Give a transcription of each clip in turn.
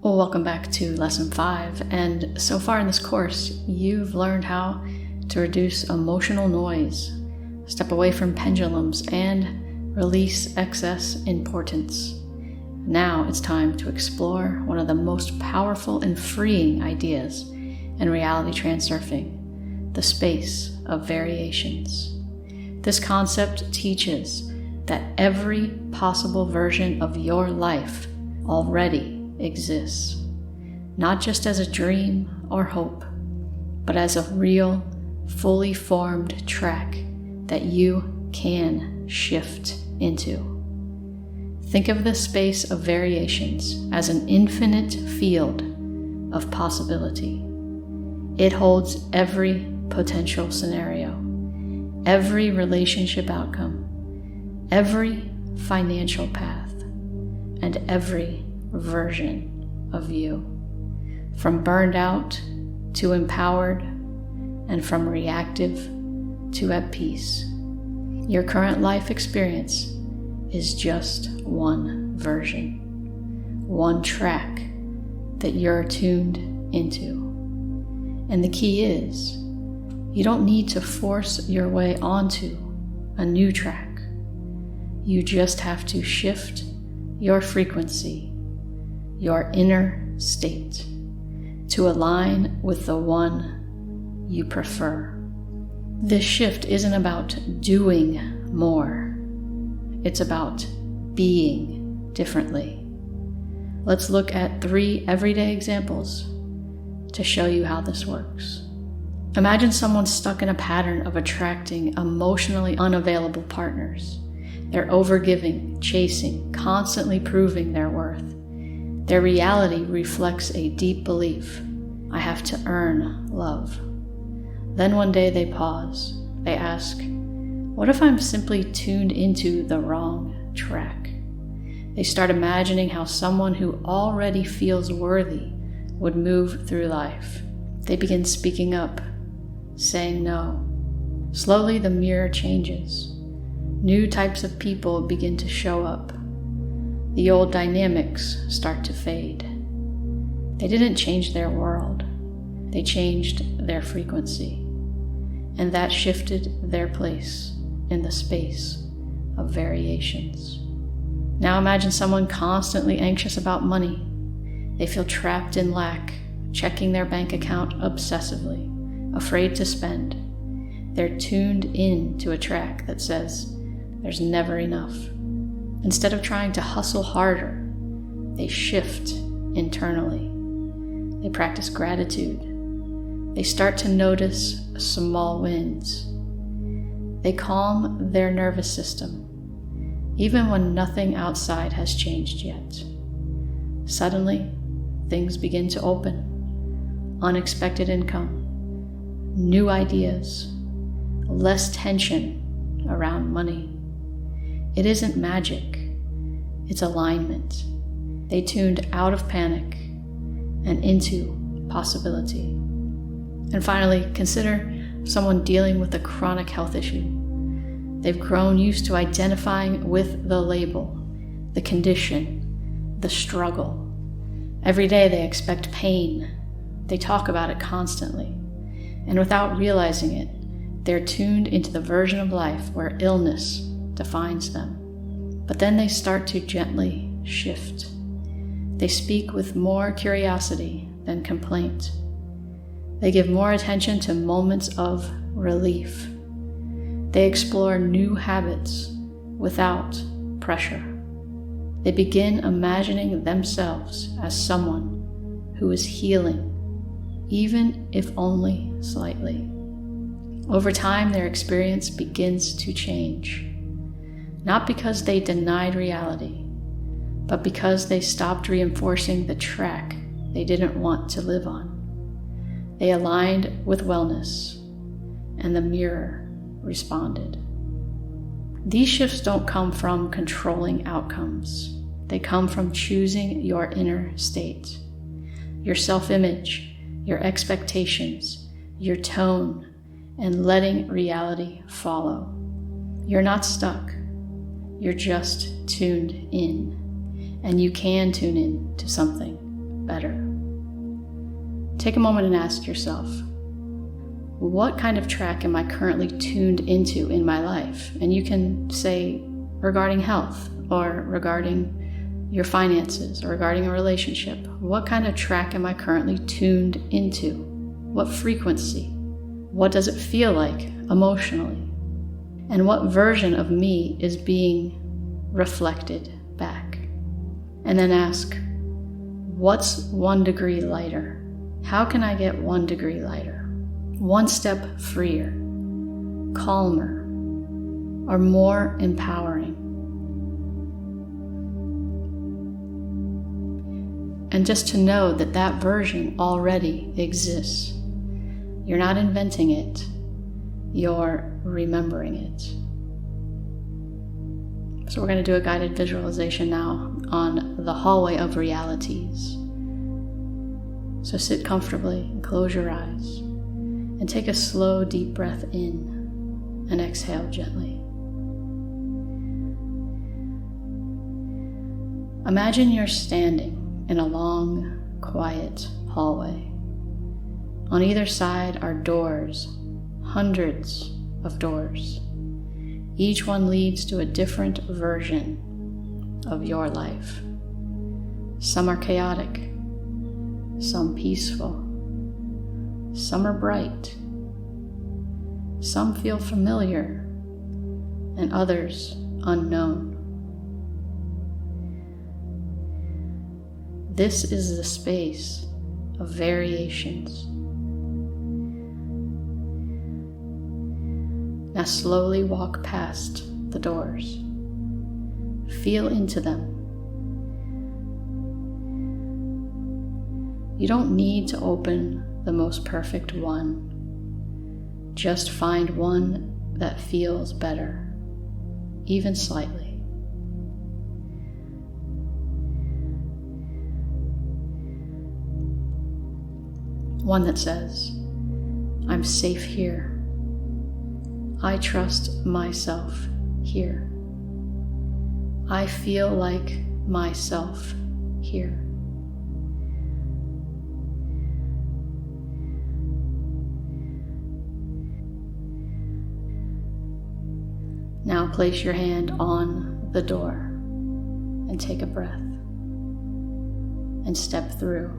Well, welcome back to Lesson 5, and so far in this course, you've learned how to reduce emotional noise, step away from pendulums, and release excess importance. Now it's time to explore one of the most powerful and freeing ideas in reality transurfing, the space of variations. This concept teaches that every possible version of your life already exists, not just as a dream or hope, but as a real, fully formed track that you can shift into. Think of this space of variations as an infinite field of possibility. It holds every potential scenario, every relationship outcome, every financial path, and every version of you, from burned out to empowered, and from reactive to at peace. Your current life experience is just one version, one track that you're tuned into. And the key is, you don't need to force your way onto a new track. You just have to shift your frequency, your inner state, to align with the one you prefer. This shift isn't about doing more. It's about being differently. Let's look at 3 everyday examples to show you how this works. Imagine someone stuck in a pattern of attracting emotionally unavailable partners. They're overgiving, chasing, constantly proving their worth. Their reality reflects a deep belief: I have to earn love. Then one day they pause. They ask, what if I'm simply tuned into the wrong track? They start imagining how someone who already feels worthy would move through life. They begin speaking up, saying no. Slowly the mirror changes. New types of people begin to show up. The old dynamics start to fade. They didn't change their world. They changed their frequency. And that shifted their place in the space of variations. Now imagine someone constantly anxious about money. They feel trapped in lack, checking their bank account obsessively, afraid to spend. They're tuned in to a track that says there's never enough. Instead of trying to hustle harder, they shift internally. They practice gratitude. They start to notice small wins. They calm their nervous system, even when nothing outside has changed yet. Suddenly, things begin to open. Unexpected income, new ideas, less tension around money. It isn't magic, it's alignment. They tuned out of panic and into possibility. And finally, consider someone dealing with a chronic health issue. They've grown used to identifying with the label, the condition, the struggle. Every day they expect pain. They talk about it constantly. And without realizing it, they're tuned into the version of life where illness defines them. But then they start to gently shift. They speak with more curiosity than complaint. They give more attention to moments of relief. They explore new habits without pressure. They begin imagining themselves as someone who is healing, even if only slightly. Over time, their experience begins to change. Not because they denied reality, but because they stopped reinforcing the track they didn't want to live on. They aligned with wellness, and the mirror responded. These shifts don't come from controlling outcomes. They come from choosing your inner state, your self-image, your expectations, your tone, and letting reality follow. You're not stuck. You're just tuned in, and you can tune in to something better. Take a moment and ask yourself, what kind of track am I currently tuned into in my life? And you can say regarding health, or regarding your finances, or regarding a relationship. What kind of track am I currently tuned into? What frequency? What does it feel like emotionally? And what version of me is being reflected back? And then ask, what's 1 degree lighter? How can I get 1 degree lighter? 1 step freer, calmer, or more empowering? And just to know that that version already exists. You're not inventing it, you're remembering it. So we're going to do a guided visualization now on the hallway of realities. So sit comfortably and close your eyes and take a slow, deep breath in and exhale gently. Imagine you're standing in a long, quiet hallway. On either side are doors, hundreds of doors. Each one leads to a different version of your life. Some are chaotic, some peaceful, some are bright, some feel familiar, and others unknown. This is the space of variations. Now slowly walk past the doors. Feel into them. You don't need to open the most perfect one. Just find one that feels better, even slightly. One that says, I'm safe here. I trust myself here. I feel like myself here. Now place your hand on the door and take a breath and step through.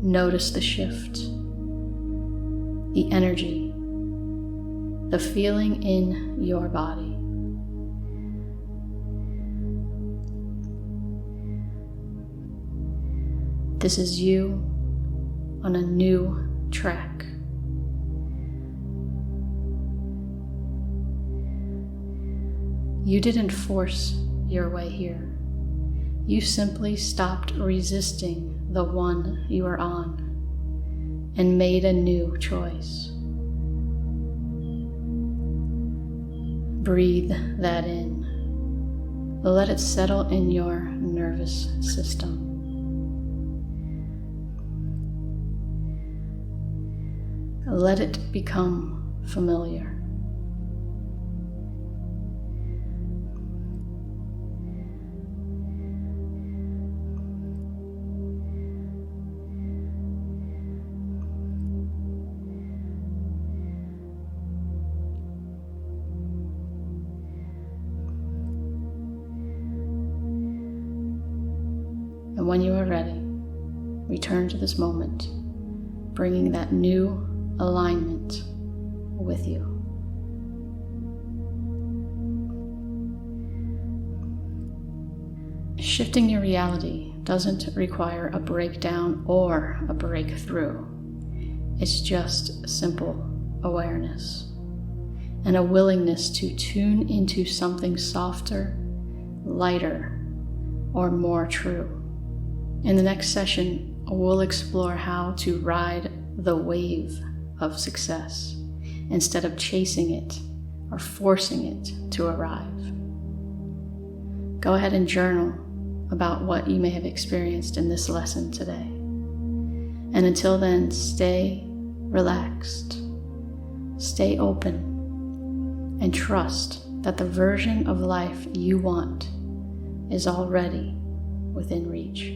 Notice the shift, the energy, the feeling in your body. This is you on a new track. You didn't force your way here. You simply stopped resisting the one you are on and made a new choice. Breathe that in. Let it settle in your nervous system. Let it become familiar. And when you are ready, return to this moment, bringing that new alignment with you. Shifting your reality doesn't require a breakdown or a breakthrough. It's just simple awareness and a willingness to tune into something softer, lighter, or more true. In the next session, we'll explore how to ride the wave of success instead of chasing it or forcing it to arrive. Go ahead and journal about what you may have experienced in this lesson today. And until then, stay relaxed, stay open, and trust that the version of life you want is already within reach.